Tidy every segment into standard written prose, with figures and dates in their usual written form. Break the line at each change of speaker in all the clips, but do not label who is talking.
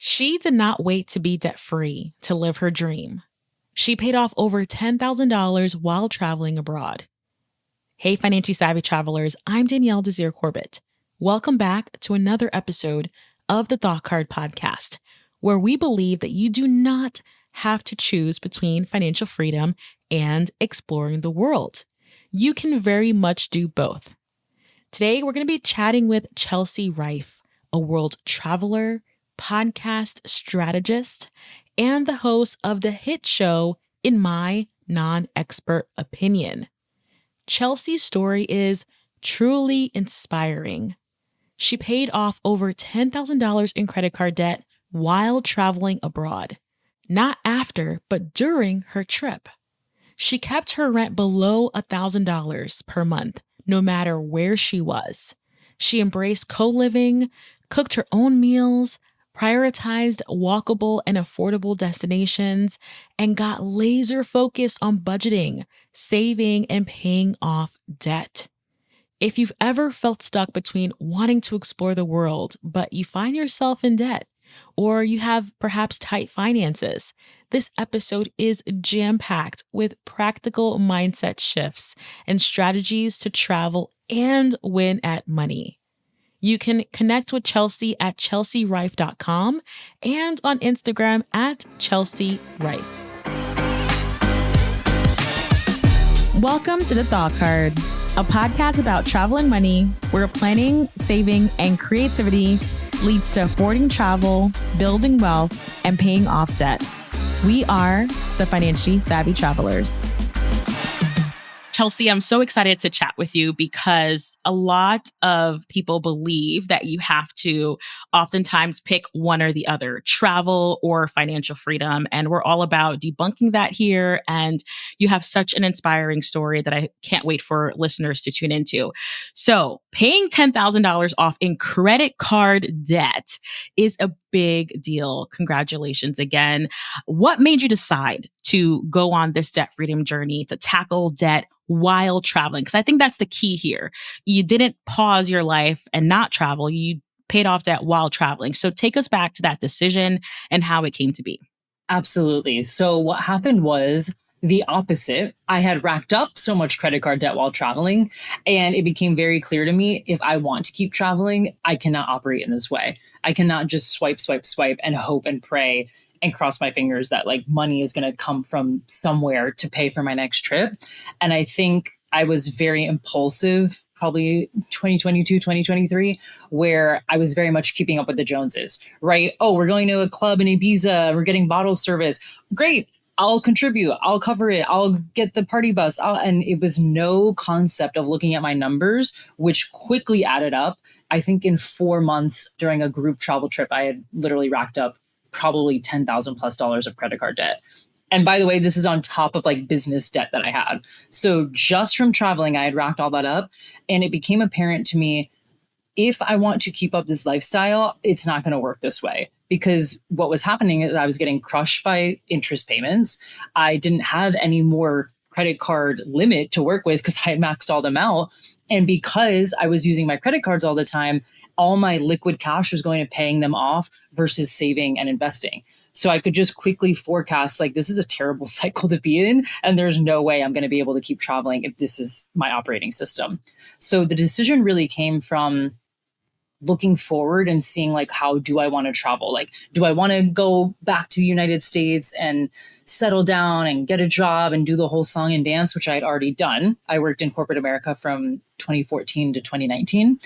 She did not wait to be debt-free to live her dream. She paid off over $10,000 while traveling abroad. Hey, financially savvy travelers, I'm Danielle Desir Corbett. Welcome back to another episode of the Thought Card Podcast, where we believe that you do not have to choose between financial freedom and exploring the world. You can very much do both. Today, we're going to be chatting with Chelsea Riffe, a world traveler, podcast strategist, and the host of the hit show In My Non-Expert Opinion. Chelsea's story is truly inspiring. She paid off over $10,000 in credit card debt while traveling abroad. Not after, but during her trip. She kept her rent below $1,000 per month, no matter where she was. She embraced co-living, cooked her own meals, prioritized walkable and affordable destinations, and got laser focused on budgeting, saving, and paying off debt. If you've ever felt stuck between wanting to explore the world, but you find yourself in debt, or you have perhaps tight finances, this episode is jam-packed with practical mindset shifts and strategies to travel and win at money. You can connect with Chelsea at chelseariffe.com and on Instagram at Chelsea Riffe. Welcome to The Thought Card, a podcast about travel and money, where planning, saving, and creativity leads to affording travel, building wealth, and paying off debt. We are the financially savvy travelers. Chelsea, I'm so excited to chat with you because a lot of people believe that you have to oftentimes pick one or the other, travel or financial freedom. And we're all about debunking that here. And you have such an inspiring story that I can't wait for listeners to tune into. So paying $10,000 off in credit card debt is a big deal. Congratulations again. What made you decide to go on this debt freedom journey, to tackle debt while traveling? Because I think that's the key here. You didn't pause your life and not travel. You paid off debt while traveling. So take us back to that decision and how it came to be.
Absolutely. So what happened was the opposite. I had racked up so much credit card debt while traveling, and it became very clear to me, if I want to keep traveling, I cannot operate in this way. I cannot just swipe and hope and pray and cross my fingers that like money is going to come from somewhere to pay for my next trip. And I think I was very impulsive, probably 2022, 2023, where I was very much keeping up with the Joneses, right? Oh, we're going to a club in Ibiza. We're getting bottle service. Great. I'll contribute. I'll cover it. I'll get the party bus. And it was no concept of looking at my numbers, which quickly added up. I think in 4 months during a group travel trip, I had literally racked up probably $10,000+ of credit card debt. And by the way, this is on top of like business debt that I had. So just from traveling, I had racked all that up. And it became apparent to me, if I want to keep up this lifestyle, it's not going to work this way. Because what was happening is I was getting crushed by interest payments. I didn't have any more credit card limit to work with because I had maxed all them out. And because I was using my credit cards all the time, all my liquid cash was going to paying them off versus saving and investing. So I could just quickly forecast, like, this is a terrible cycle to be in, and there's no way I'm going to be able to keep traveling if this is my operating system. So the decision really came from looking forward and seeing, like, how do I want to travel? Like, do I want to go back to the United States and settle down and get a job and do the whole song and dance, which I had already done. I worked in corporate America from 2014 to 2019.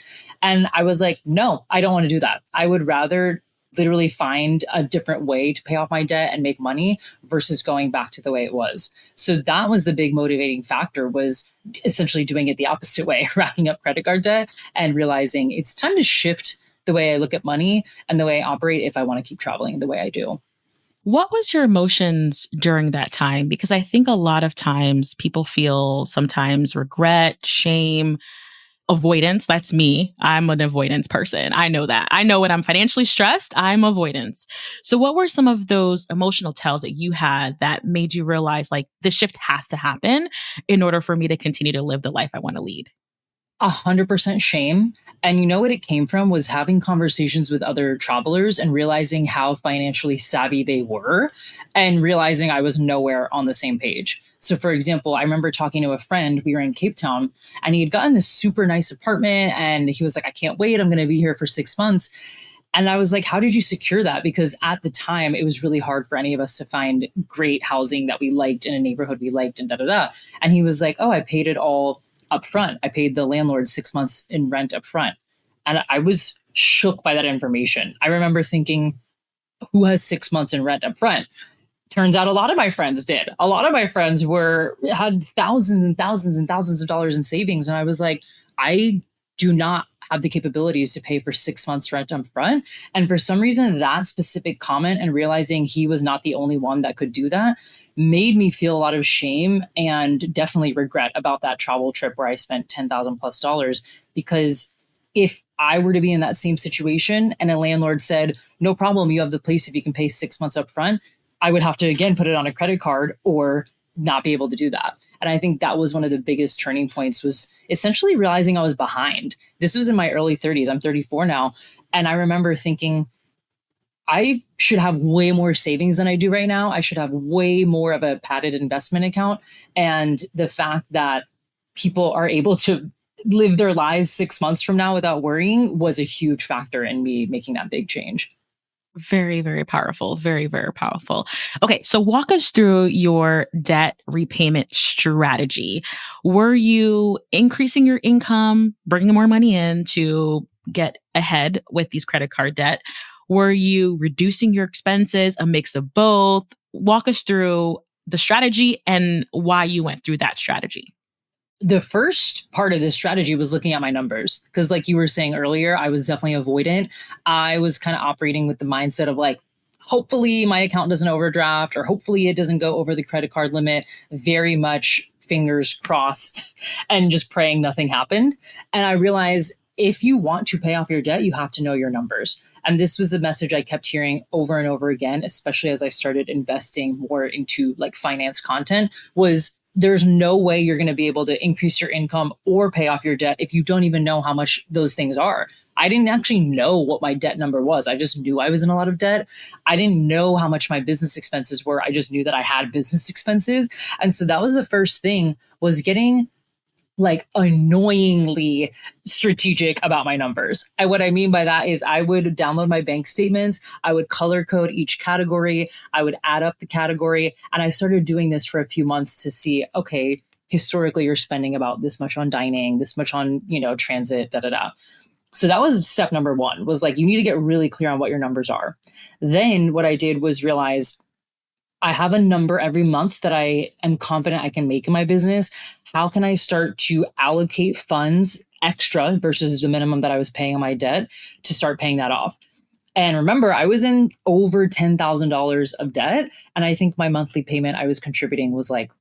And I was like, no, I don't want to do that. I would rather literally find a different way to pay off my debt and make money versus going back to the way it was. So that was the big motivating factor, was essentially doing it the opposite way, racking up credit card debt and realizing it's time to shift the way I look at money and the way I operate if I want to keep traveling the way I do.
What was your emotions during that time? Because I think a lot of times people feel sometimes regret, shame, avoidance. That's me. I'm an avoidance person. I know that. I know when I'm financially stressed, I'm avoidance. So what were some of those emotional tells that you had that made you realize, like, this shift has to happen in order for me to continue to live the life I want to lead?
100% shame. And you know what it came from was having conversations with other travelers and realizing how financially savvy they were and realizing I was nowhere on the same page. So, for example, I remember talking to a friend, we were in Cape Town, and he had gotten this super nice apartment. And he was like, I can't wait. I'm going to be here for 6 months. And I was like, how did you secure that? Because at the time, it was really hard for any of us to find great housing that we liked in a neighborhood we liked and da da da. And he was like, oh, I paid it all up front. I paid the landlord 6 months in rent up front. And I was shook by that information. I remember thinking, who has 6 months in rent up front? Turns out a lot of my friends did. A lot of my friends had thousands and thousands and thousands of dollars in savings. And I was like, I do not have the capabilities to pay for 6 months rent up front. And for some reason, that specific comment and realizing he was not the only one that could do that made me feel a lot of shame and definitely regret about that travel trip where I spent 10,000 plus dollars. Because if I were to be in that same situation and a landlord said, no problem, you have the place if you can pay 6 months up front, I would have to again put it on a credit card or not be able to do that. And I think that was one of the biggest turning points, was essentially realizing I was behind. This was in my early 30s. I'm 34 now. And I remember thinking, I should have way more savings than I do right now. I should have way more of a padded investment account. And the fact that people are able to live their lives 6 months from now without worrying was a huge factor in me making that big change.
Very, very powerful. Very, very powerful. Okay, so walk us through your debt repayment strategy. Were you increasing your income, bringing more money in to get ahead with these credit card debt? Were you reducing your expenses, a mix of both? Walk us through the strategy and why you went through that strategy.
The first part of this strategy was looking at my numbers. Because, like you were saying earlier, I was definitely avoidant. I was kind of operating with the mindset of like, hopefully my account doesn't overdraft, or hopefully it doesn't go over the credit card limit. Very much fingers crossed and just praying nothing happened. And I realized, if you want to pay off your debt, you have to know your numbers. And this was a message I kept hearing over and over again, especially as I started investing more into like finance content, was there's no way you're going to be able to increase your income or pay off your debt if you don't even know how much those things are. I didn't actually know what my debt number was. I just knew I was in a lot of debt. I didn't know how much my business expenses were. I just knew that I had business expenses. And so that was the first thing, was getting like annoyingly strategic about my numbers. And what I mean by that is I would download my bank statements, I would color code each category, I would add up the category, and I started doing this for a few months to see, okay, historically you're spending about this much on dining, this much on, transit, da da da. So that was step number one, was like, you need to get really clear on what your numbers are. Then what I did was realize I have a number every month that I am confident I can make in my business. How can I start to allocate funds extra versus the minimum that I was paying on my debt to start paying that off? And remember, I was in over $10,000 of debt. And I think my monthly payment I was contributing was like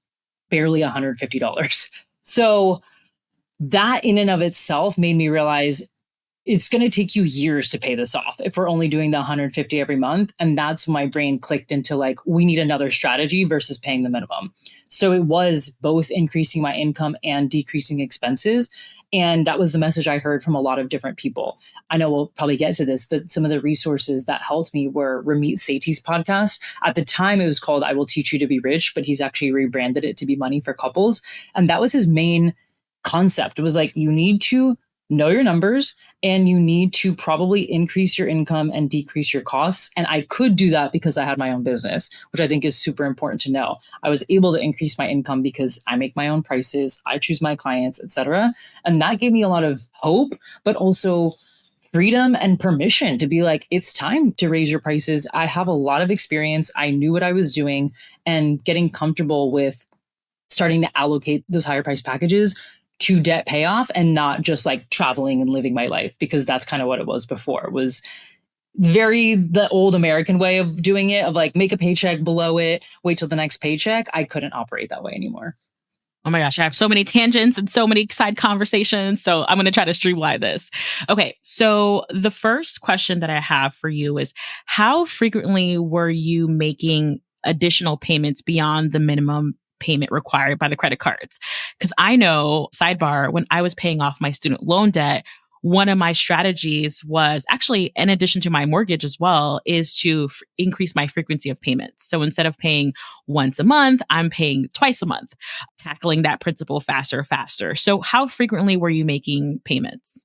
barely $150. So that in and of itself made me realize it's going to take you years to pay this off if we're only doing the 150 every month. And that's when my brain clicked into like, we need another strategy versus paying the minimum. So it was both increasing my income and decreasing expenses. And that was the message I heard from a lot of different people. I know we'll probably get to this, but some of the resources that helped me were Ramit Sethi's podcast. At the time, it was called I Will Teach You to Be Rich, but he's actually rebranded it to be Money for Couples. And that was his main concept. It was like, you need to know your numbers and you need to probably increase your income and decrease your costs. And I could do that because I had my own business, which I think is super important to know. I was able to increase my income because I make my own prices, I choose my clients, etc. And that gave me a lot of hope, but also freedom and permission to be like, it's time to raise your prices. I have a lot of experience. I knew what I was doing, and getting comfortable with starting to allocate those higher price packages to debt payoff and not just like traveling and living my life, because that's kind of what it was before. It was very the old American way of doing it, of like, make a paycheck, below it, wait till the next paycheck. I couldn't operate that way anymore.
Oh my gosh, I have so many tangents and so many side conversations. So I'm going to try to streamline this. Okay, so the first question that I have for you is, how frequently were you making additional payments beyond the minimum payment required by the credit cards. Because I know, sidebar, when I was paying off my student loan debt, one of my strategies was actually, in addition to my mortgage as well, is to increase my frequency of payments. So instead of paying once a month, I'm paying twice a month, tackling that principle faster. So how frequently were you making payments?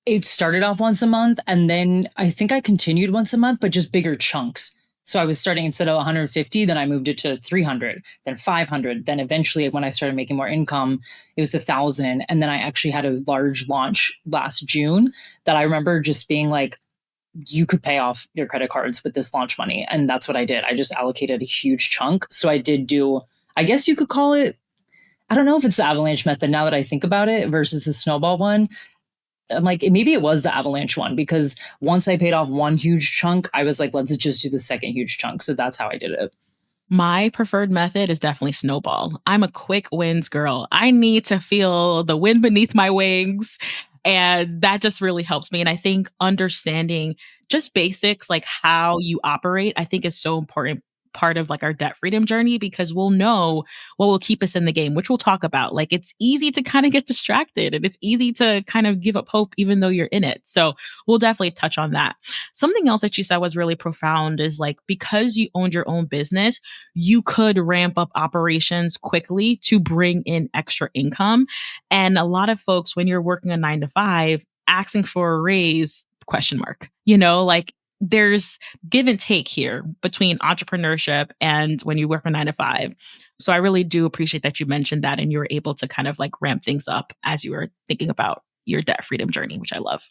It started off once a month, and then I think I continued once a month, but just bigger chunks. So I was starting instead of 150, then I moved it to 300, then 500. Then eventually, when I started making more income, it was 1,000. And then I actually had a large launch last June that I remember just being like, you could pay off your credit cards with this launch money. And that's what I did. I just allocated a huge chunk. So I did do, I guess you could call it, I don't know if it's the avalanche method now that I think about it versus the snowball one. I'm like, maybe it was the avalanche one, because once I paid off one huge chunk, I was like, let's just do the second huge chunk. So that's how I did it.
My preferred method is definitely snowball. I'm a quick wins girl. I need to feel the wind beneath my wings. And that just really helps me. And I think understanding just basics, like how you operate, I think is so important part of like our debt freedom journey, because we'll know what will keep us in the game, which we'll talk about. Like it's easy to kind of get distracted and it's easy to kind of give up hope even though you're in it. So we'll definitely touch on that. Something else that you said was really profound is like, because you owned your own business, you could ramp up operations quickly to bring in extra income. And a lot of folks, when you're working a 9 to 5, asking for a raise, question mark, like there's give and take here between entrepreneurship and when you work a 9 to 5. So I really do appreciate that you mentioned that and you were able to kind of like ramp things up as you were thinking about your debt freedom journey, which I love.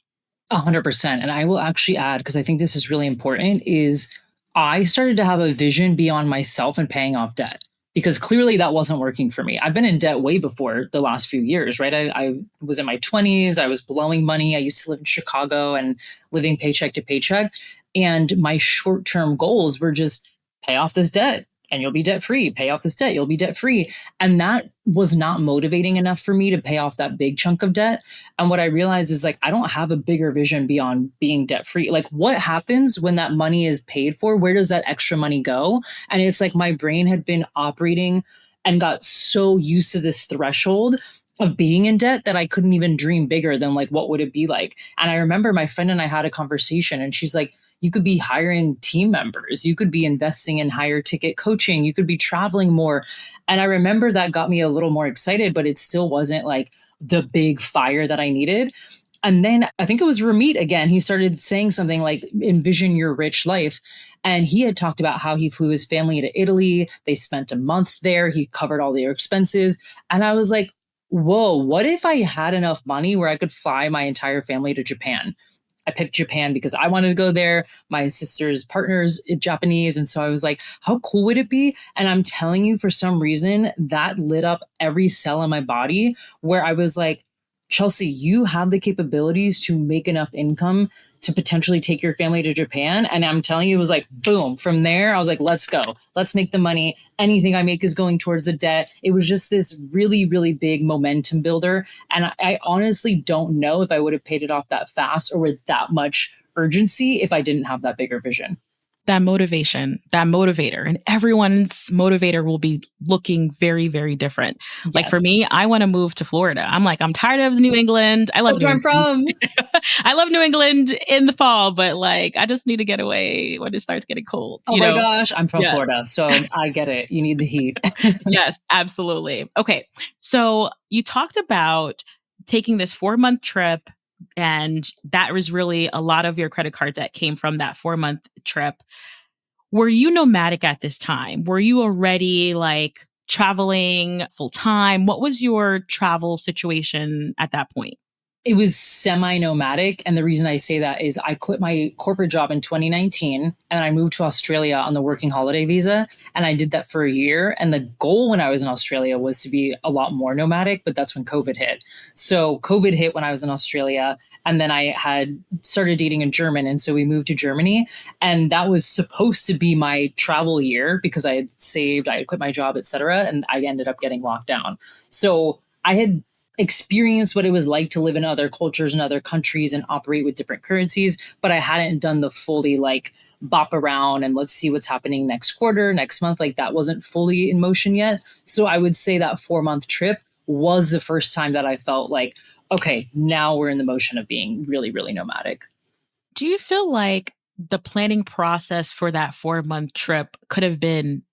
100%. And I will actually add, because I think this is really important, is I started to have a vision beyond myself and paying off debt, because clearly that wasn't working for me. I've been in debt way before the last few years, right? I was in my 20s. I was blowing money. I used to live in Chicago and living paycheck to paycheck. And my short-term goals were just pay off this debt and you'll be debt free. Pay off this debt, you'll be debt free. And that was not motivating enough for me to pay off that big chunk of debt. And what I realized is like, I don't have a bigger vision beyond being debt free. Like what happens when that money is paid for? Where does that extra money go? And it's like my brain had been operating and got so used to this threshold of being in debt that I couldn't even dream bigger than like, what would it be like? And I remember my friend and I had a conversation and she's like, you could be hiring team members. You could be investing in higher ticket coaching. You could be traveling more. And I remember that got me a little more excited, but it still wasn't like the big fire that I needed. And then I think it was Ramit again. He started saying something like, envision your rich life. And he had talked about how he flew his family to Italy. They spent a month there. He covered all their expenses. And I was like, whoa, what if I had enough money where I could fly my entire family to Japan? I picked Japan because I wanted to go there. My sister's partner's Japanese. And so I was like, how cool would it be? And I'm telling you, for some reason, that lit up every cell in my body where I was like, Chelsea, you have the capabilities to make enough income to potentially take your family to Japan. And I'm telling you, it was like, boom. From there, I was like, let's go. Let's make the money. Anything I make is going towards the debt. It was just this really, really big momentum builder. And I honestly don't know if I would have paid it off that fast or with that much urgency if I didn't have that bigger vision.
That motivation, that motivator, and everyone's motivator will be looking very, very different.
Yes.
Like for me, I want to move to Florida. I'm like, I'm tired of New England. I love
That's where I'm from.
I love New England in the fall, but like, I just need to get away when it starts getting cold.
Oh my gosh, I'm from Florida, so I get it. You need the heat.
Yes, absolutely. Okay. So you talked about taking this 4-month trip, and that was really a lot of your credit card debt came from that 4-month trip. Were you nomadic at this time? Were you already like traveling full time? What was your travel situation at that point?
It was semi-nomadic. And the reason I say that is I quit my corporate job in 2019 and I moved to Australia on the working holiday visa. And I did that for a year. And the goal when I was in Australia was to be a lot more nomadic, but that's when COVID hit. So COVID hit when I was in Australia. And then I had started dating a German. And so we moved to Germany. And that was supposed to be my travel year because I had saved, I had quit my job, et cetera. And I ended up getting locked down. So I had experienced what it was like to live in other cultures and other countries and operate with different currencies, but I hadn't done the fully like bop around and let's see what's happening next quarter, next month. Like that wasn't fully in motion yet. So I would say that 4 month trip was the first time that I felt like, okay, now we're in the motion of being really, really nomadic.
Do you feel like the planning process for that 4-month trip could have been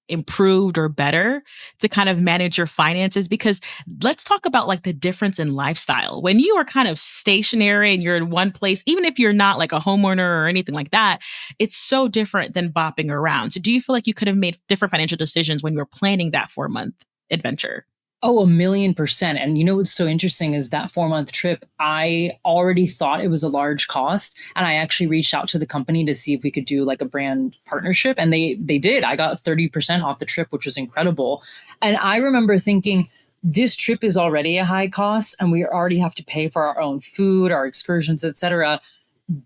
improved or better to kind of manage your finances? Because let's talk about like the difference in lifestyle. When you are kind of stationary and you're in one place, even if you're not like a homeowner or anything like that, it's so different than bopping around. So do you feel like you could have made different financial decisions when you were planning that 4-month adventure?
Oh, 1,000,000%. And you know what's so interesting is that 4 month trip, I already thought it was a large cost. And I actually reached out to the company to see if we could do like a brand partnership. And they did. I got 30% off the trip, which was incredible. And I remember thinking, this trip is already a high cost and we already have to pay for our own food, our excursions, etc.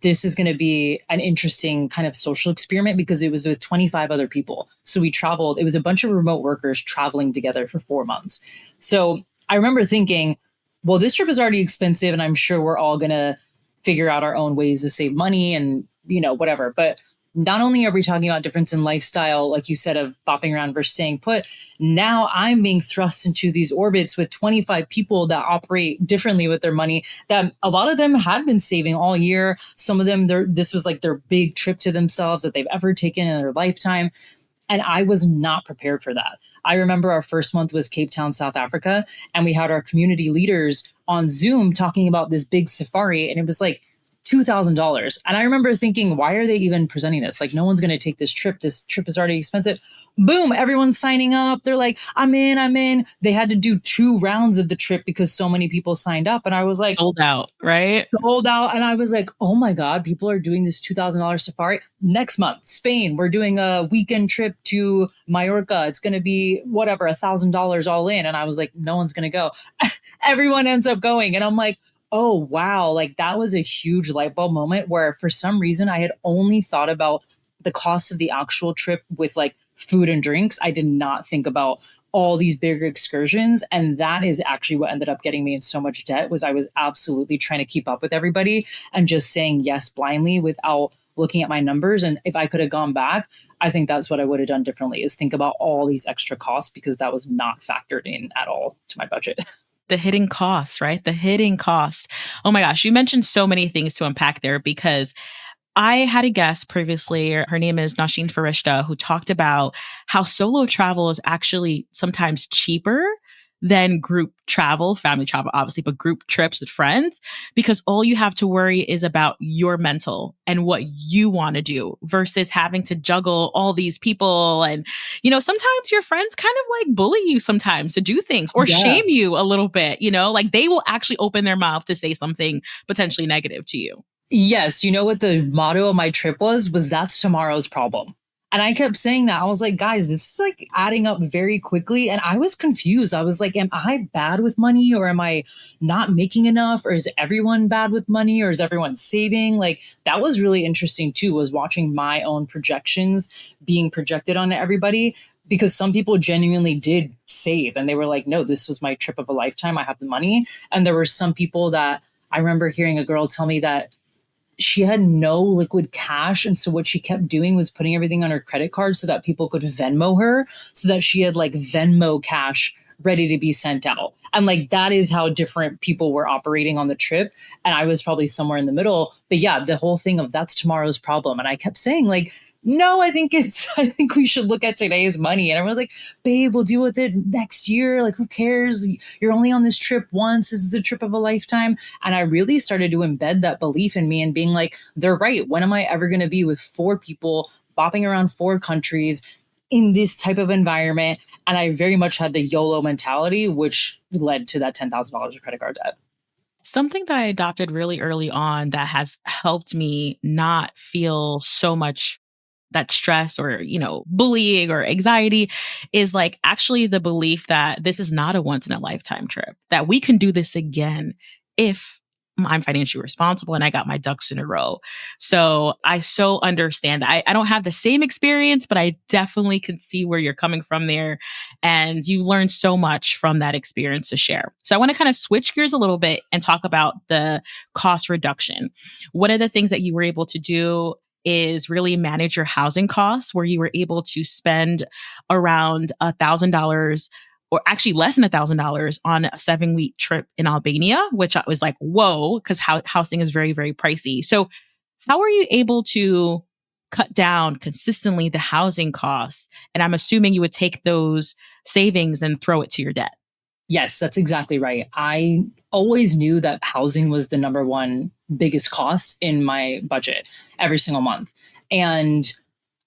This is going to be an interesting kind of social experiment because it was with 25 other people. So we traveled, it was a bunch of remote workers traveling together for 4 months. So I remember thinking, well, this trip is already expensive and I'm sure we're all going to figure out our own ways to save money and, whatever. But not only are we talking about difference in lifestyle, like you said, of bopping around versus staying put, now I'm being thrust into these orbits with 25 people that operate differently with their money, that a lot of them had been saving all year. Some of them, this was like their big trip to themselves that they've ever taken in their lifetime. And I was not prepared for that. I remember our first month was Cape Town, South Africa, and we had our community leaders on Zoom talking about this big safari. And it was like $2,000. And I remember thinking, why are they even presenting this? Like, no one's going to take this trip. This trip is already expensive. Boom, everyone's signing up. They're like, I'm in, I'm in. They had to do 2 rounds of the trip because so many people signed up. And I was like,
Sold out, right?
sold out. And I was like, oh my God, people are doing this $2,000 safari. Next month, Spain, we're doing a weekend trip to Mallorca. It's going to be whatever, $1,000 all in. And I was like, no one's going to go. Everyone ends up going. And I'm like, oh, wow. Like that was a huge light bulb moment where for some reason I had only thought about the cost of the actual trip with like food and drinks. I did not think about all these bigger excursions. And that is actually what ended up getting me in so much debt was I was absolutely trying to keep up with everybody and just saying yes blindly without looking at my numbers. And if I could have gone back, I think that's what I would have done differently is think about all these extra costs because that was not factored in at all to my budget.
The hidden costs, right? The hidden costs. Oh my gosh, you mentioned so many things to unpack there because I had a guest previously, her name is Nasheen Farishta, who talked about how solo travel is actually sometimes cheaper than group travel, family travel, obviously, but group trips with friends, because all you have to worry is about your mental and what you want to do versus having to juggle all these people. And, sometimes your friends kind of like bully you sometimes to do things or
Yeah.
shame you a little bit, like they will actually open their mouth to say something potentially negative to you.
Yes, you know what the motto of my trip was that's tomorrow's problem. And I kept saying that. I was like, guys, this is like adding up very quickly. And I was confused. I was like, am I bad with money or am I not making enough? Or is everyone bad with money or is everyone saving? Like that was really interesting too, was watching my own projections being projected onto everybody because some people genuinely did save and they were like, no, this was my trip of a lifetime. I have the money. And there were some people that I remember hearing a girl tell me that she had no liquid cash. And so what she kept doing was putting everything on her credit card so that people could Venmo her so that she had like Venmo cash ready to be sent out. And like that is how different people were operating on the trip. And I was probably somewhere in the middle. But yeah, the whole thing of that's tomorrow's problem. And I kept saying, like, no, I think we should look at today's money. And everyone's like, babe, we'll deal with it next year. Like, who cares? You're only on this trip once. This is the trip of a lifetime. And I really started to embed that belief in me and being like, they're right. When am I ever going to be with 4 people bopping around 4 countries in this type of environment? And I very much had the YOLO mentality, which led to that $10,000 of credit card debt.
Something that I adopted really early on that has helped me not feel so much that stress or, bullying or anxiety is like actually the belief that this is not a once in a lifetime trip, that we can do this again if I'm financially responsible and I got my ducks in a row. So I so understand that. I don't have the same experience, but I definitely can see where you're coming from there. And you learned so much from that experience to share. So I want to kind of switch gears a little bit and talk about the cost reduction. One of the things that you were able to do is really manage your housing costs, where you were able to spend around $1,000 or actually less than $1,000 on a 7-week trip in Albania, which I was like, whoa, because housing is very, very pricey. So how are you able to cut down consistently the housing costs? And I'm assuming you would take those savings and throw it to your debt.
Yes, that's exactly right. I always knew that housing was the number one biggest cost in my budget every single month. And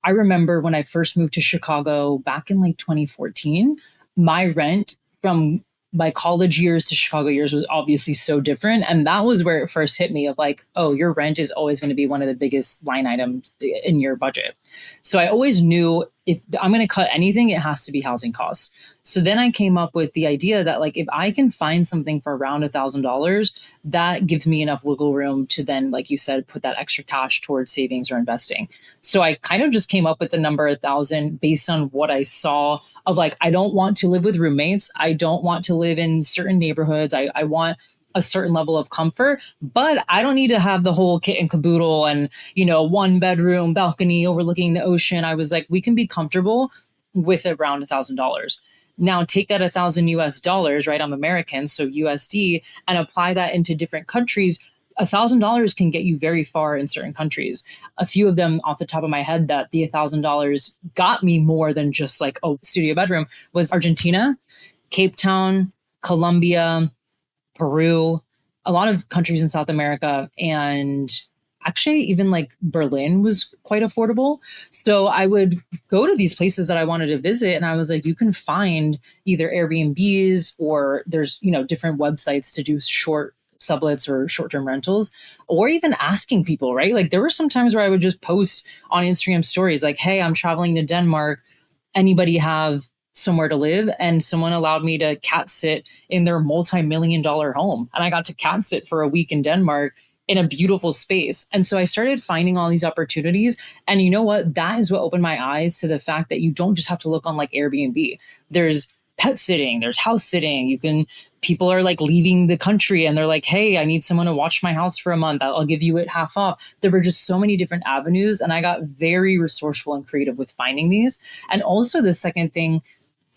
I remember when I first moved to Chicago back in like 2014, my rent from my college years to Chicago years was obviously so different. And that was where it first hit me of like, oh, your rent is always going to be one of the biggest line items in your budget. So I always knew if I'm going to cut anything, it has to be housing costs. So then I came up with the idea that like if I can find something for around $1,000, that gives me enough wiggle room to then, like you said, put that extra cash towards savings or investing. So I kind of just came up with the number 1,000 based on what I saw of like, I don't want to live with roommates. I don't want to live in certain neighborhoods. I want a certain level of comfort, but I don't need to have the whole kit and caboodle and, 1 bedroom balcony overlooking the ocean. I was like, we can be comfortable with around $1,000. Now take that 1,000 US dollars, right? I'm American, so USD, and apply that into different countries. $1,000 can get you very far in certain countries. A few of them off the top of my head that the $1,000 got me more than just like, oh, studio bedroom was Argentina, Cape Town, Colombia, Peru, a lot of countries in South America, and actually even like Berlin was quite affordable. So I would go to these places that I wanted to visit, and I was like, you can find either Airbnbs or there's, different websites to do short sublets or short-term rentals, or even asking people, right? Like there were some times where I would just post on Instagram stories like, hey, I'm traveling to Denmark. Anybody have somewhere to live? And someone allowed me to cat sit in their multi-million-dollar home. And I got to cat sit for a week in Denmark in a beautiful space. And so I started finding all these opportunities. And you know what? That is what opened my eyes to the fact that you don't just have to look on like Airbnb. There's pet sitting, there's house sitting. People are like leaving the country and they're like, hey, I need someone to watch my house for a month. I'll give you it half off. There were just so many different avenues. And I got very resourceful and creative with finding these. And also the second thing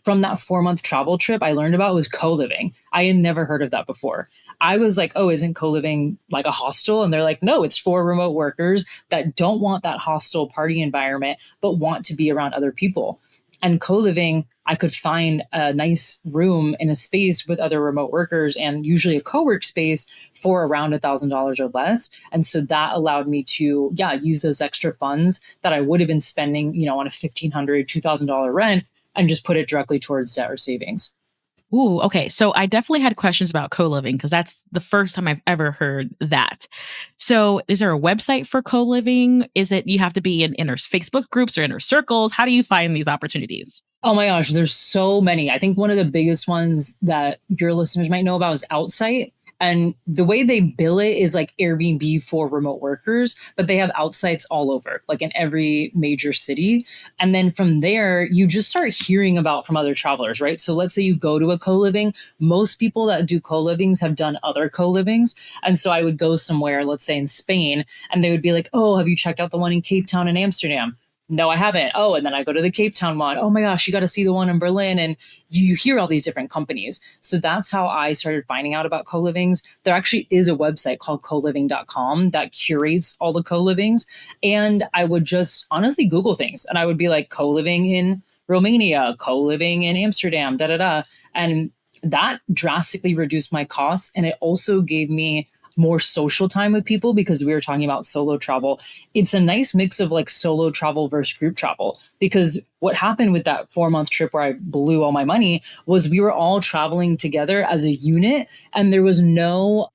from that 4-month travel trip I learned about was co-living. I had never heard of that before. I was like, oh, isn't co-living like a hostel? And they're like, no, it's for remote workers that don't want that hostel party environment, but want to be around other people. And co-living, I could find a nice room in a space with other remote workers and usually a co-work space for around $1,000 or less. And so that allowed me to, use those extra funds that I would have been spending, on a $1,500, $2,000 rent and just put it directly towards debt or savings.
Ooh, okay. So I definitely had questions about co-living because that's the first time I've ever heard that. So is there a website for co-living? Is it you have to be in inner Facebook groups or inner circles? How do you find these opportunities?
Oh my gosh, there's so many. I think one of the biggest ones that your listeners might know about is Outsite. And the way they bill it is like Airbnb for remote workers, but they have outsites all over, like in every major city. And then from there, you just start hearing about from other travelers, right? So let's say you go to a co-living. Most people that do co-livings have done other co-livings. And so I would go somewhere, let's say in Spain, and they would be like, oh, have you checked out the one in Cape Town and Amsterdam? No, I haven't. Oh, and then I go to the Cape Town one. Oh my gosh, you got to see the one in Berlin. And you hear all these different companies. So that's how I started finding out about co-livings. There actually is a website called coliving.com that curates all the co-livings. And I would just honestly Google things. And I would be like co-living in Romania, co-living in Amsterdam, da da da. And that drastically reduced my costs. And it also gave me more social time with people because we were talking about solo travel. It's a nice mix of like solo travel versus group travel, because what happened with that 4-month trip where I blew all my money was we were all traveling together as a unit and there was no,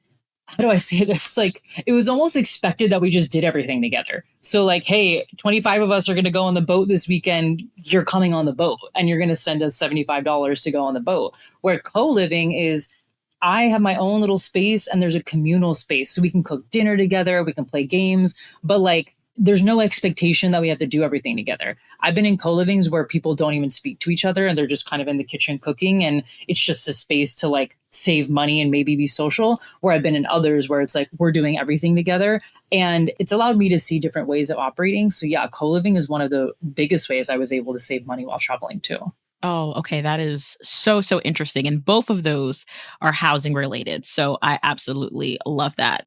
how do I say this? Like, it was almost expected that we just did everything together. So like, hey, 25 of us are going to go on the boat this weekend. You're coming on the boat and you're going to send us $75 to go on the boat. Where co-living is, I have my own little space and there's a communal space. So we can cook dinner together, we can play games, but like there's no expectation that we have to do everything together. I've been in co-livings where people don't even speak to each other and they're just kind of in the kitchen cooking and it's just a space to like save money and maybe be social. Where I've been in others where it's like we're doing everything together and it's allowed me to see different ways of operating. So yeah, co-living is one of the biggest ways I was able to save money while traveling too.
Oh, okay. That is so interesting. And both of those are housing related. So I absolutely love that.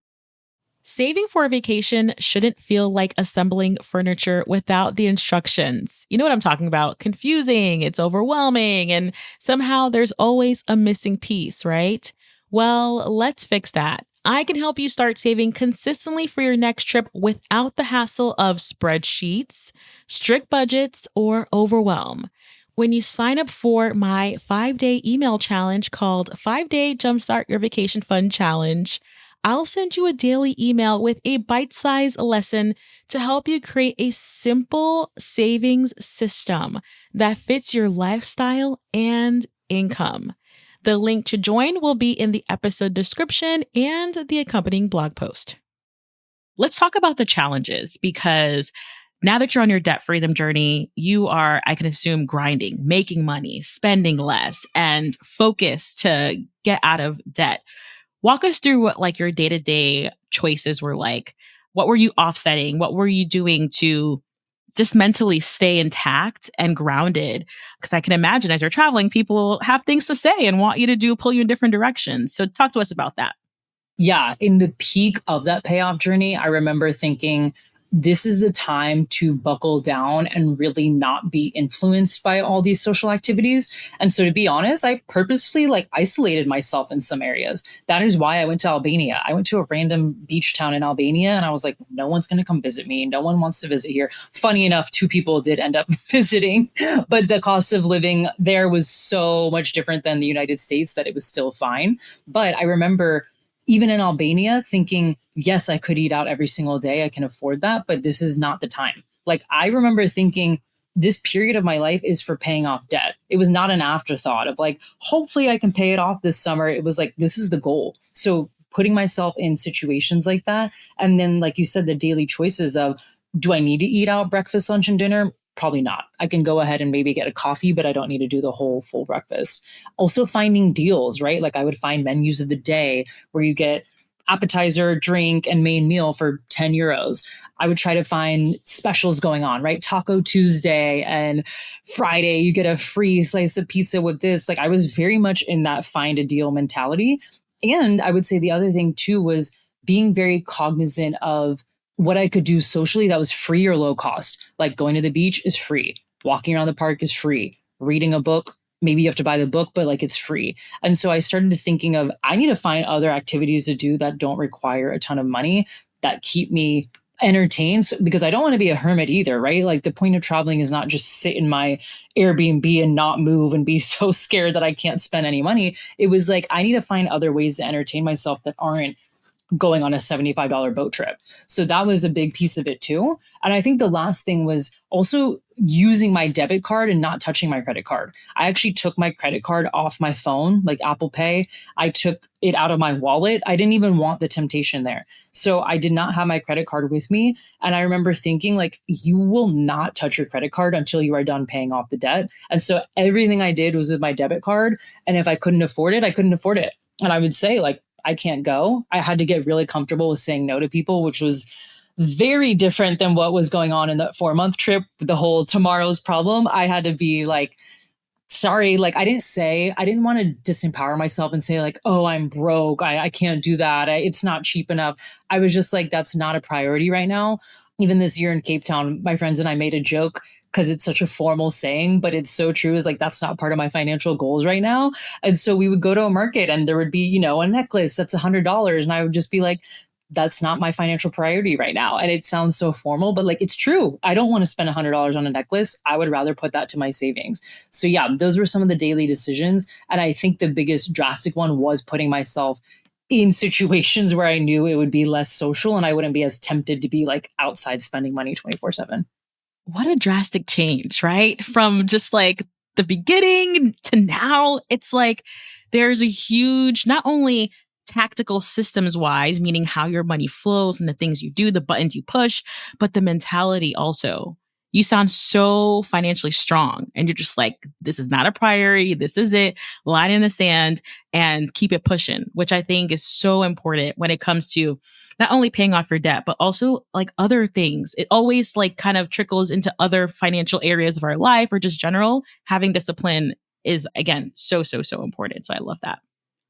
Saving for a vacation shouldn't feel like assembling furniture without the instructions. You know what I'm talking about? Confusing, it's overwhelming, and somehow there's always a missing piece, right? Well, let's fix that. I can help you start saving consistently for your next trip without the hassle of spreadsheets, strict budgets, or overwhelm. When you sign up for my 5-day email challenge called 5-Day Jumpstart Your Vacation Fund Challenge, I'll send you a daily email with a bite-sized lesson to help you create a simple savings system that fits your lifestyle and income. The link to join will be in the episode description and the accompanying blog post. Let's talk about the challenges because now that you're on your debt freedom journey, you are, I can assume, grinding, making money, spending less, and focused to get out of debt. Walk us through what like your day-to-day choices were like. What were you offsetting? What were you doing to just mentally stay intact and grounded? Because I can imagine as you're traveling, people have things to say and want you to pull you in different directions. So talk to us about that.
Yeah, in the peak of that payoff journey, I remember thinking, this is the time to buckle down and really not be influenced by all these social activities. And so to be honest, I purposefully like isolated myself in some areas. That is why I went to Albania. I went to a random beach town in Albania and I was like, no one's going to come visit me. No one wants to visit here. Funny enough, two people did end up visiting, but the cost of living there was so much different than the United States that it was still fine. But I remember even in Albania thinking, yes, I could eat out every single day. I can afford that, but this is not the time. Like I remember thinking this period of my life is for paying off debt. It was not an afterthought of like, hopefully I can pay it off this summer. It was like, this is the goal. So putting myself in situations like that. And then, like you said, the daily choices of, do I need to eat out breakfast, lunch, and dinner? Probably not. I can go ahead and maybe get a coffee, but I don't need to do the whole full breakfast. Also finding deals, right? Like I would find menus of the day where you get appetizer, drink, and main meal for 10 euros. I would try to find specials going on, right? Taco Tuesday and Friday, you get a free slice of pizza with this. Like I was very much in that find a deal mentality. And I would say the other thing too was being very cognizant of what I could do socially that was free or low cost. Like going to the beach is free. Walking around the park is free. Reading a book, maybe you have to buy the book, but like it's free. And so I started to thinking of, I need to find other activities to do that don't require a ton of money that keep me entertained because I don't want to be a hermit either, right? Like the point of traveling is not just sit in my Airbnb and not move and be so scared that I can't spend any money. It was like, I need to find other ways to entertain myself that aren't going on a $75 boat trip. So that was a big piece of it too. And I think the last thing was also using my debit card and not touching my credit card. I actually took my credit card off my phone, like Apple Pay. I took it out of my wallet. I didn't even want the temptation there. So I did not have my credit card with me. And I remember thinking like, you will not touch your credit card until you are done paying off the debt. And so everything I did was with my debit card. And if I couldn't afford it, I couldn't afford it. And I would say like, I can't go. I had to get really comfortable with saying no to people, which was very different than what was going on in that 4-month trip, the whole tomorrow's problem. I had to be like, sorry, like I didn't want to disempower myself and say like, oh, I'm broke. I can't do that. It's not cheap enough. I was just like, that's not a priority right now. Even this year in Cape Town, my friends and I made a joke because it's such a formal saying, but it's so true. Is like, that's not part of my financial goals right now. And so we would go to a market and there would be, a necklace that's $100. And I would just be like, that's not my financial priority right now. And it sounds so formal, but like, it's true. I don't want to spend $100 on a necklace. I would rather put that to my savings. So yeah, those were some of the daily decisions. And I think the biggest drastic one was putting myself in situations where I knew it would be less social and I wouldn't be as tempted to be like outside spending money 24/7.
What a drastic change, right? From just like the beginning to now, it's like there's a huge, not only tactical systems wise, meaning how your money flows and the things you do, the buttons you push, but the mentality also. You sound so financially strong and you're just like, this is not a priority. This is it. Line in the sand and keep it pushing, which I think is so important when it comes to not only paying off your debt, but also like other things. It always like kind of trickles into other financial areas of our life or just general. Having discipline is, again, so, so, so important. So I love that.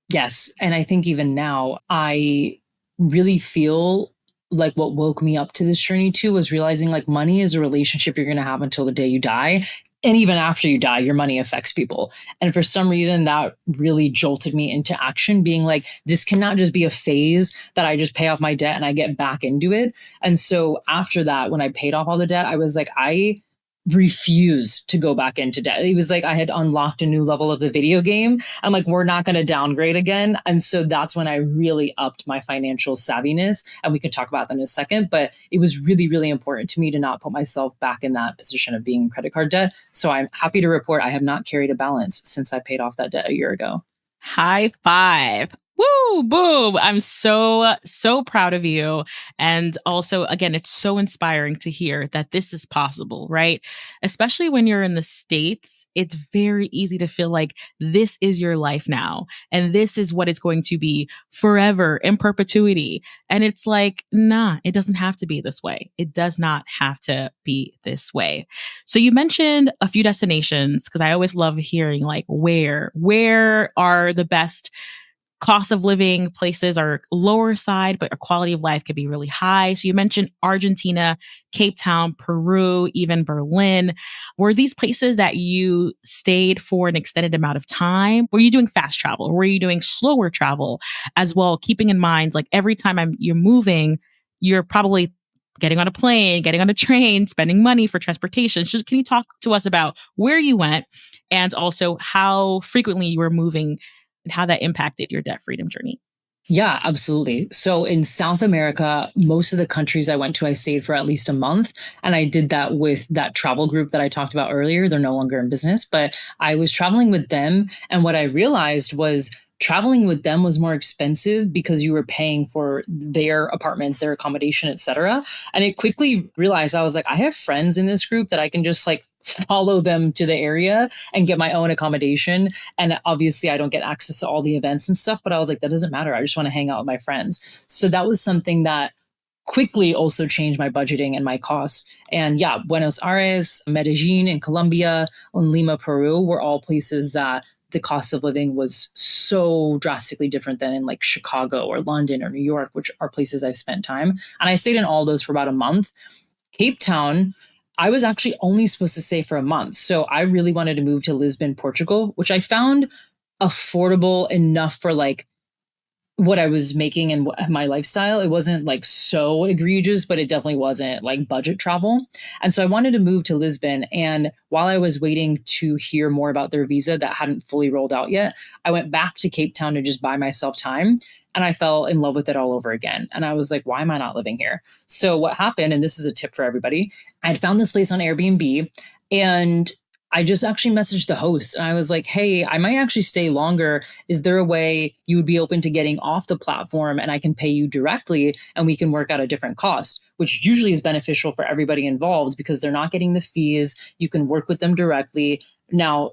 Yes. And I think even now, I really feel like what woke me up to this journey too was realizing like money is a relationship you're going to have until the day you die. And even after you die, your money affects people. And for some reason, that really jolted me into action, being like, this cannot just be a phase that I just pay off my debt and I get back into it. And so after that, when I paid off all the debt, I was like, I refuse to go back into debt. It was like I had unlocked a new level of the video game. I'm like, we're not going to downgrade again. And so that's when I really upped my financial savviness. And we can talk about that in a second. But it was really, really important to me to not put myself back in that position of being in credit card debt. So I'm happy to report I have not carried a balance since I paid off that debt a year ago.
High five. Woo, boom. I'm so, so proud of you. And also, again, it's so inspiring to hear that this is possible, right? Especially when you're in the States, it's very easy to feel like this is your life now. And this is what it's going to be forever in perpetuity. And it's like, nah, it doesn't have to be this way. It does not have to be this way. So you mentioned a few destinations because I always love hearing like where are the best cost of living places are lower side, but our quality of life could be really high. So you mentioned Argentina, Cape Town, Peru, even Berlin. Were these places that you stayed for an extended amount of time? Were you doing fast travel? Or were you doing slower travel as well? Keeping in mind, like every time you're moving, you're probably getting on a plane, getting on a train, spending money for transportation. Just, can you talk to us about where you went and also how frequently you were moving and how that impacted your debt freedom journey?
Yeah, absolutely. So in South America, most of the countries I went to, I stayed for at least a month. And I did that with that travel group that I talked about earlier. They're no longer in business, but I was traveling with them. And what I realized was traveling with them was more expensive because you were paying for their apartments, their accommodation, etc. And it quickly realized I was like, I have friends in this group that I can just like follow them to the area and get my own accommodation. And obviously I don't get access to all the events and stuff, but I was like, that doesn't matter. I just want to hang out with my friends. So that was something that quickly also changed my budgeting and my costs. And yeah, Buenos Aires, Medellin in Colombia, and Lima, Peru were all places that the cost of living was so drastically different than in like Chicago or London or New York, which are places I've spent time. And I stayed in all those for about a month. Cape Town, I was actually only supposed to stay for a month. So I really wanted to move to Lisbon, Portugal, which I found affordable enough for like what I was making and my lifestyle. It wasn't like so egregious, but it definitely wasn't like budget travel. And so I wanted to move to Lisbon. And while I was waiting to hear more about their visa that hadn't fully rolled out yet, I went back to Cape Town to just buy myself time. And I fell in love with it all over again. And I was like, why am I not living here? So what happened, and this is a tip for everybody, I'd found this place on Airbnb and I just actually messaged the host and I was like, hey, I might actually stay longer. Is there a way you would be open to getting off the platform and I can pay you directly and we can work out a different cost, which usually is beneficial for everybody involved because they're not getting the fees. You can work with them directly. Now,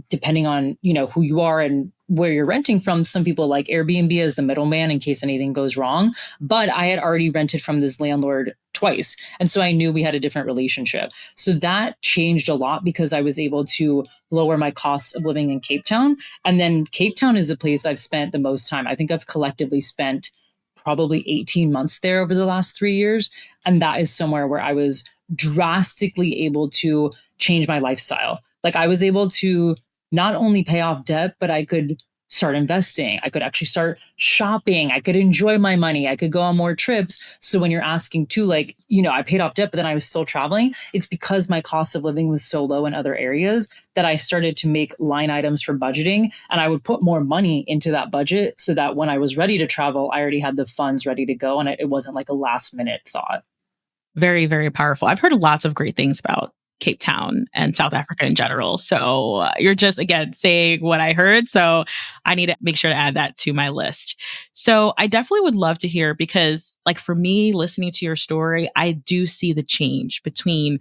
depending on, who you are and where you're renting from, some people like Airbnb as the middleman in case anything goes wrong. But I had already rented from this landlord twice. And so I knew we had a different relationship. So that changed a lot because I was able to lower my costs of living in Cape Town. And then Cape Town is a place I've spent the most time. I think I've collectively spent probably 18 months there over the last 3 years. And that is somewhere where I was drastically able to change my lifestyle. Like I was able to not only pay off debt, but I could start investing. I could actually start shopping. I could enjoy my money. I could go on more trips. So when you're asking too, like, I paid off debt, but then I was still traveling. It's because my cost of living was so low in other areas that I started to make line items for budgeting. And I would put more money into that budget so that when I was ready to travel, I already had the funds ready to go. And it wasn't like a last minute thought.
Very, very powerful. I've heard lots of great things about Cape Town and South Africa in general. So you're just, again, saying what I heard. So I need to make sure to add that to my list. So I definitely would love to hear because, like, for me, listening to your story, I do see the change between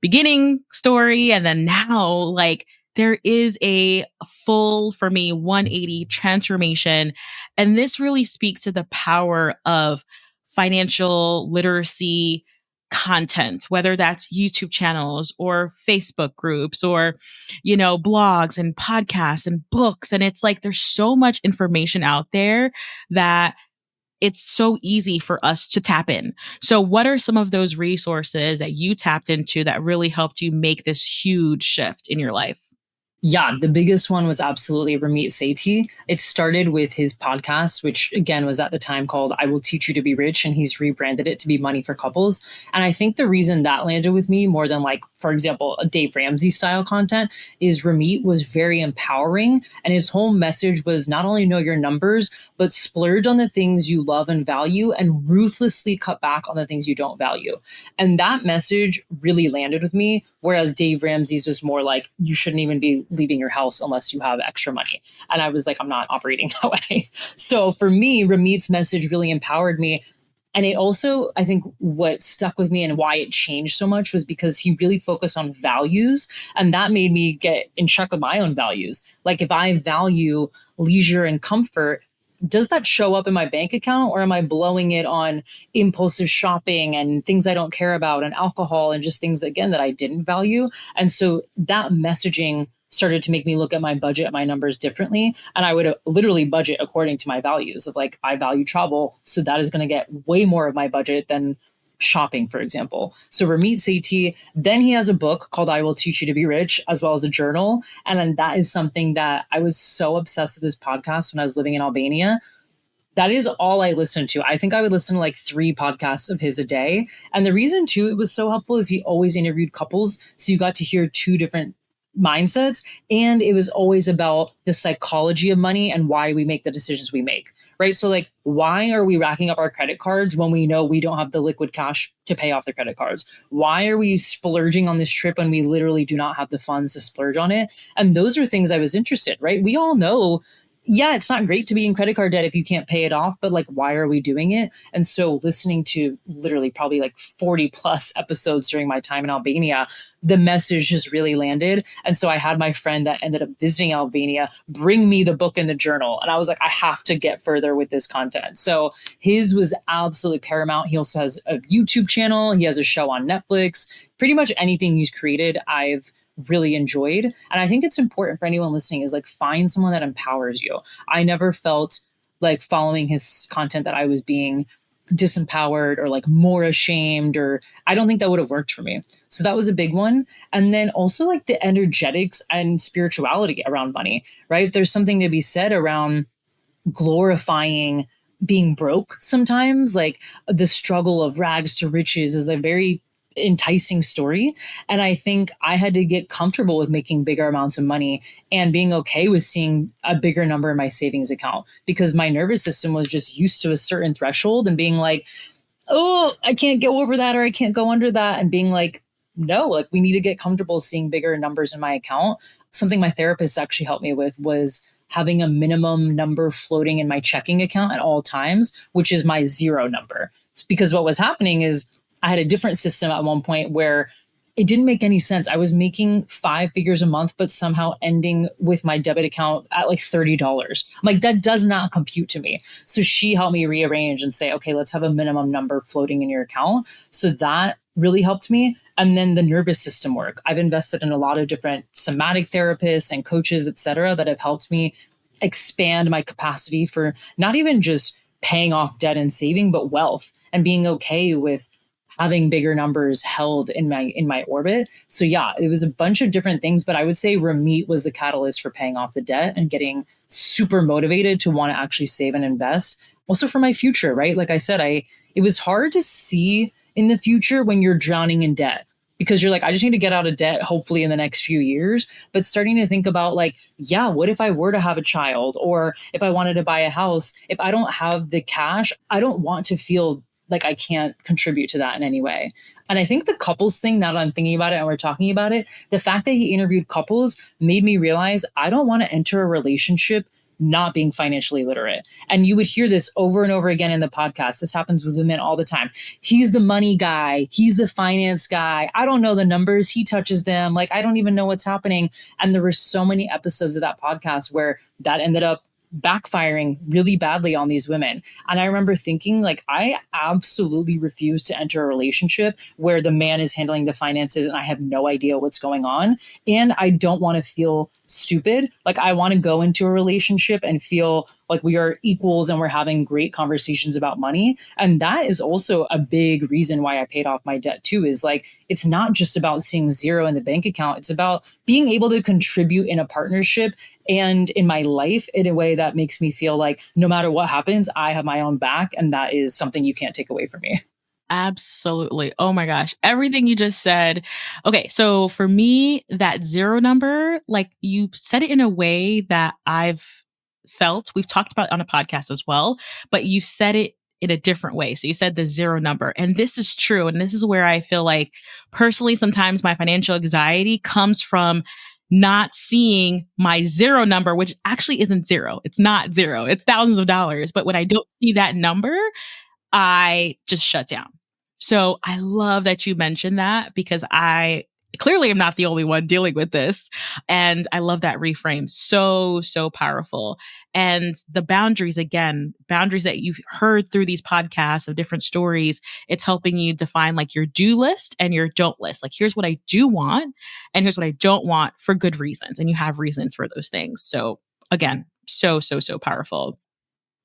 beginning story and then now, like, there is a full, for me, 180 transformation. And this really speaks to the power of financial literacy content, whether that's YouTube channels or Facebook groups or, blogs and podcasts and books. And it's like there's so much information out there that it's so easy for us to tap in. So, what are some of those resources that you tapped into that really helped you make this huge shift in your life?
Yeah, the biggest one was absolutely Ramit Sethi. It started with his podcast, which again was at the time called I Will Teach You to Be Rich, and he's rebranded it to be Money for Couples. And I think the reason that landed with me more than, like, for example, a Dave Ramsey style content is Ramit was very empowering. And his whole message was not only know your numbers, but splurge on the things you love and value and ruthlessly cut back on the things you don't value. And that message really landed with me. Whereas Dave Ramsey's was more like, you shouldn't even be leaving your house unless you have extra money. And I was like, I'm not operating that way. So for me, Ramit's message really empowered me. And it also, I think what stuck with me and why it changed so much was because he really focused on values. And that made me get in check with my own values. Like, if I value leisure and comfort, does that show up in my bank account, or am I blowing it on impulsive shopping and things I don't care about and alcohol and just things, again, that I didn't value? And so that messaging started to make me look at my budget, my numbers differently. And I would literally budget according to my values of, like, I value travel. So that is going to get way more of my budget than shopping, for example. So Ramit Sethi, then he has a book called I Will Teach You to Be Rich, as well as a journal. And then that is something that I was so obsessed with, this podcast when I was living in Albania. That is all I listened to. I think I would listen to like 3 podcasts of his a day. And the reason too it was so helpful is he always interviewed couples. So you got to hear 2 different mindsets. And it was always about the psychology of money and why we make the decisions we make, right? So, like, why are we racking up our credit cards when we know we don't have the liquid cash to pay off the credit cards? Why are we splurging on this trip when we literally do not have the funds to splurge on it? And those are things I was interested, right? We all know, yeah, it's not great to be in credit card debt if you can't pay it off, but, like, why are we doing it? And so listening to literally probably like 40 plus episodes during my time in Albania, the message just really landed. And so I had my friend that ended up visiting Albania bring me the book and the journal. And I was like, I have to get further with this content. So his was absolutely paramount. He also has a YouTube channel. He has a show on Netflix. Pretty much anything he's created, I've really enjoyed. And I think it's important for anyone listening is, like, find someone that empowers you. I never felt like following his content that I was being disempowered or like more ashamed, or I don't think that would have worked for me. So that was a big one. And then also, like, the energetics and spirituality around money, right? There's something to be said around glorifying being broke sometimes. Like, the struggle of rags to riches is a very enticing story. And I think I had to get comfortable with making bigger amounts of money and being okay with seeing a bigger number in my savings account, because my nervous system was just used to a certain threshold and being like, oh, I can't go over that, or I can't go under that. And being like, no, like, we need to get comfortable seeing bigger numbers in my account. Something my therapist actually helped me with was having a minimum number floating in my checking account at all times, which is my 0 number. Because what was happening is I had a different system at one point where it didn't make any sense. I was making 5 figures a month, but somehow ending with my debit account at like $30. I'm like, that does not compute to me. So she helped me rearrange and say, okay, let's have a minimum number floating in your account. So that really helped me. And then the nervous system work. I've invested in a lot of different somatic therapists and coaches, et cetera, that have helped me expand my capacity for not even just paying off debt and saving, but wealth, and being okay with having bigger numbers held in my orbit. So yeah, it was a bunch of different things, but I would say Ramit was the catalyst for paying off the debt and getting super motivated to want to actually save and invest. Also for my future, right? Like I said, it was hard to see in the future when you're drowning in debt, because you're like, I just need to get out of debt, hopefully in the next few years. But starting to think about, like, yeah, what if I were to have a child, or if I wanted to buy a house, if I don't have the cash, I don't want to feel like I can't contribute to that in any way. And I think the couples thing, now that I'm thinking about it and we're talking about it, the fact that he interviewed couples made me realize I don't want to enter a relationship not being financially literate. And you would hear this over and over again in the podcast. This happens with women all the time. He's the money guy. He's the finance guy. I don't know the numbers. He touches them. Like, I don't even know what's happening. And there were so many episodes of that podcast where that ended up backfiring really badly on these women. And I remember thinking, like, I absolutely refuse to enter a relationship where the man is handling the finances and I have no idea what's going on. And I don't want to feel stupid. Like, I want to go into a relationship and feel like we are equals and we're having great conversations about money. And that is also a big reason why I paid off my debt too, is like, it's not just about seeing zero in the bank account. It's about being able to contribute in a partnership and in my life in a way that makes me feel like no matter what happens, I have my own back. And that is something you can't take away from me.
Absolutely. Oh my gosh. Everything you just said. Okay. So for me, that zero number, like you said it in a way that I've felt, we've talked about it on a podcast as well, but you said it in a different way. So you said the zero number. And this is true. And this is where I feel like personally, sometimes my financial anxiety comes from not seeing my zero number, which actually isn't zero. It's not zero. It's thousands of dollars. But when I don't see that number, I just shut down. So I love that you mentioned that because I clearly am not the only one dealing with this. And I love that reframe. So, so powerful. And the boundaries, again, boundaries that you've heard through these podcasts of different stories, it's helping you define like your do list and your don't list. Like, here's what I do want and here's what I don't want for good reasons. And you have reasons for those things. So again, so, so, so powerful.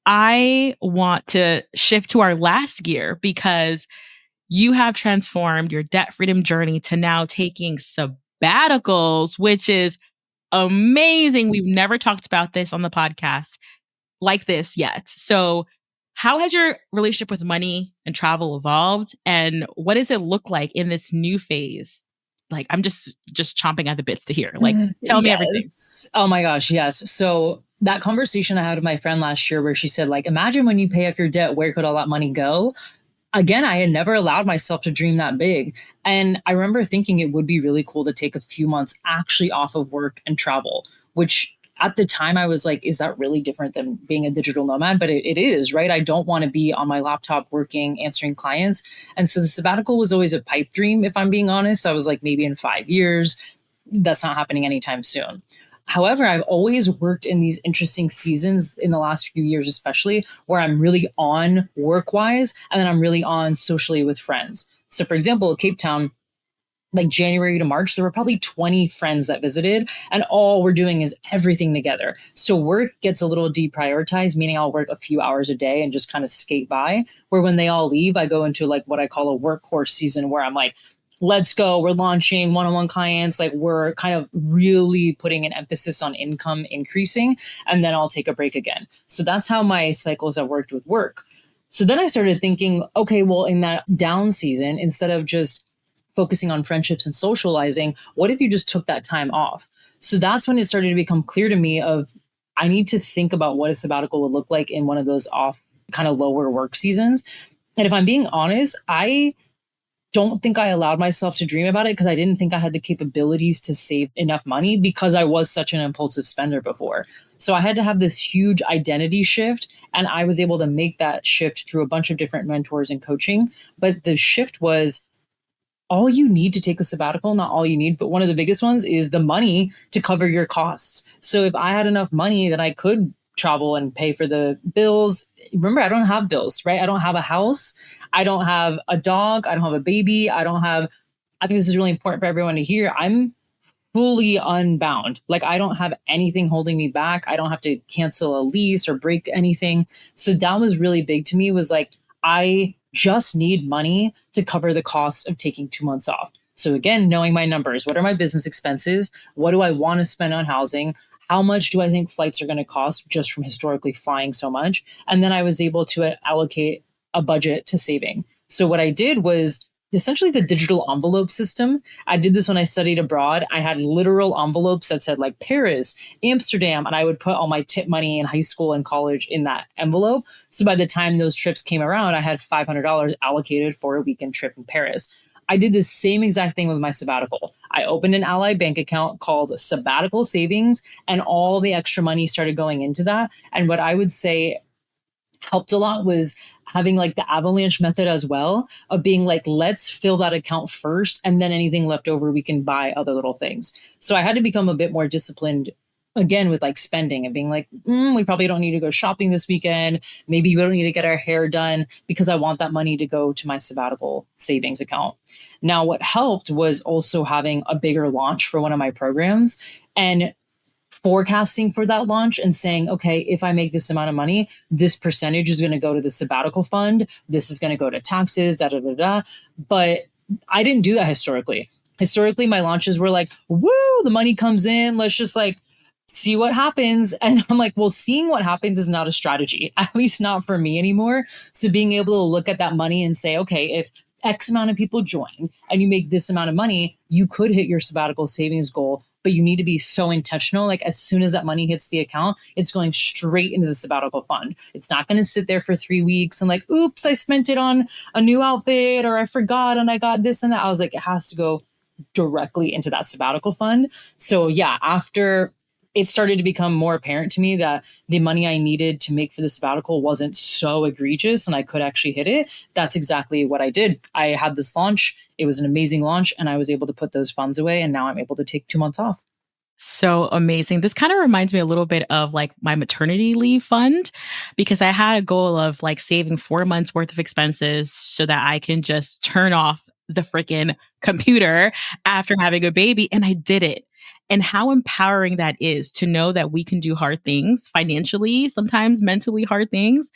I want to shift to our last gear because you have transformed your debt freedom journey to now taking sabbaticals, which is amazing. We've never talked about this on the podcast like this yet. So, how has your relationship with money and travel evolved? And what does it look like in this new phase? Like, I'm just chomping at the bits to hear. Like, tell me everything.
Yes. Oh my gosh, yes. So that conversation I had with my friend last year where she said, like, imagine when you pay off your debt, where could all that money go? Again, I had never allowed myself to dream that big. And I remember thinking it would be really cool to take a few months actually off of work and travel, which at the time I was like, is that really different than being a digital nomad? But it is, right? I don't want to be on my laptop working, answering clients. And so the sabbatical was always a pipe dream, if I'm being honest. I was like, maybe in 5 years, that's not happening anytime soon. However, I've always worked in these interesting seasons in the last few years, especially where I'm really on work wise and then I'm really on socially with friends. So, for example, Cape Town, like January to March, there were probably 20 friends that visited, and all we're doing is everything together. So, work gets a little deprioritized, meaning I'll work a few hours a day and just kind of skate by. Where when they all leave, I go into like what I call a workhorse season where I'm like, let's go, we're launching one-on-one clients, like we're kind of really putting an emphasis on income increasing, and then I'll take a break again. So that's how my cycles have worked with work. So then I started thinking, okay, well, in that down season, instead of just focusing on friendships and socializing, what if you just took that time off? So that's when it started to become clear to me of I need to think about what a sabbatical would look like in one of those off kind of lower work seasons. And if I'm being honest, I don't think I allowed myself to dream about it because I didn't think I had the capabilities to save enough money because I was such an impulsive spender before. So I had to have this huge identity shift, and I was able to make that shift through a bunch of different mentors and coaching. But the shift was all you need to take the sabbatical, not all you need, but one of the biggest ones is the money to cover your costs. So if I had enough money that I could travel and pay for the bills, remember, I don't have bills, right? I don't have a house. I don't have a dog. I don't have a baby. I think this is really important for everyone to hear. I'm fully unbound. Like, I don't have anything holding me back. I don't have to cancel a lease or break anything. So that was really big to me, was like, I just need money to cover the cost of taking 2 months off. So again, knowing my numbers, what are my business expenses? What do I want to spend on housing? How much do I think flights are going to cost just from historically flying so much? And then I was able to allocate a budget to saving. So what I did was essentially the digital envelope system. I did this when I studied abroad. I had literal envelopes that said like Paris, Amsterdam, and I would put all my tip money in high school and college in that envelope. So by the time those trips came around, I had $500 allocated for a weekend trip in Paris. I did the same exact thing with my sabbatical. I opened an Ally bank account called Sabbatical Savings, and all the extra money started going into that. And what I would say helped a lot was having like the avalanche method as well, of being like, let's fill that account first, and then anything left over we can buy other little things. So I had to become a bit more disciplined again with like spending and being like, we probably don't need to go shopping this weekend. Maybe we don't need to get our hair done, because I want that money to go to my sabbatical savings account. Now, what helped was also having a bigger launch for one of my programs and forecasting for that launch and saying, okay, if I make this amount of money, this percentage is going to go to the sabbatical fund. This is going to go to taxes, da, da, da, da. But I didn't do that historically. Historically, my launches were like, woo, the money comes in. Let's just like see what happens. And I'm like, well, seeing what happens is not a strategy, at least not for me anymore. So being able to look at that money and say, okay, if X amount of people join and you make this amount of money, you could hit your sabbatical savings goal, but you need to be so intentional. Like as soon as that money hits the account, it's going straight into the sabbatical fund. It's not going to sit there for 3 weeks and like, oops, I spent it on a new outfit, or I forgot and I got this and that. I was like, it has to go directly into that sabbatical fund. So yeah, after it started to become more apparent to me that the money I needed to make for the sabbatical wasn't so egregious and I could actually hit it, that's exactly what I did. I had this launch. It was an amazing launch, and I was able to put those funds away, and now I'm able to take 2 months off.
So amazing. This kind of reminds me a little bit of like my maternity leave fund, because I had a goal of like saving 4 months worth of expenses so that I can just turn off the freaking computer after having a baby. And I did it. And how empowering that is to know that we can do hard things financially, sometimes mentally hard things.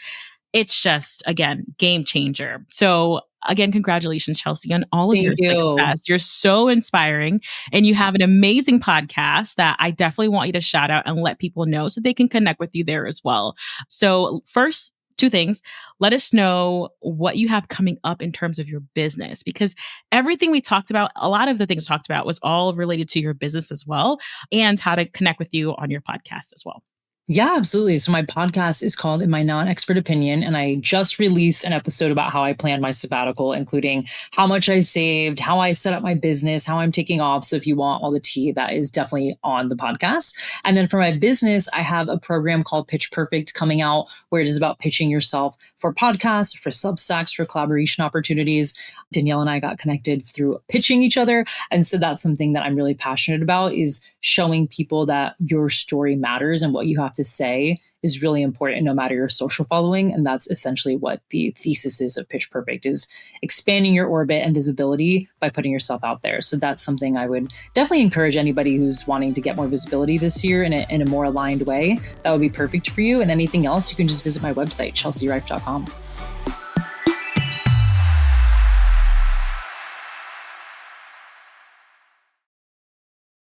It's just, again, game changer. So again, congratulations, Chelsea, on all of
Thank
your
you.
success. You're so inspiring, and you have an amazing podcast that I definitely want you to shout out and let people know so they can connect with you there as well. So first, 2 things. Let us know what you have coming up in terms of your business, because everything we talked about, a lot of the things we talked about was all related to your business as well, and how to connect with you on your podcast as well.
Yeah, absolutely. So my podcast is called In My Non-Expert Opinion, and I just released an episode about how I planned my sabbatical, including how much I saved, how I set up my business, how I'm taking off. So if you want all the tea, that is definitely on the podcast. And then for my business, I have a program called Pitch Perfect coming out, where it is about pitching yourself for podcasts, for Substacks, for collaboration opportunities. Danielle and I got connected through pitching each other. And so that's something that I'm really passionate about, is showing people that your story matters and what you have to say is really important no matter your social following. And that's essentially what the thesis is of Pitch Perfect, is expanding your orbit and visibility by putting yourself out there. So that's something I would definitely encourage anybody who's wanting to get more visibility this year in a more aligned way. That would be perfect for you. And anything else, you can just visit my website, chelseariffe.com.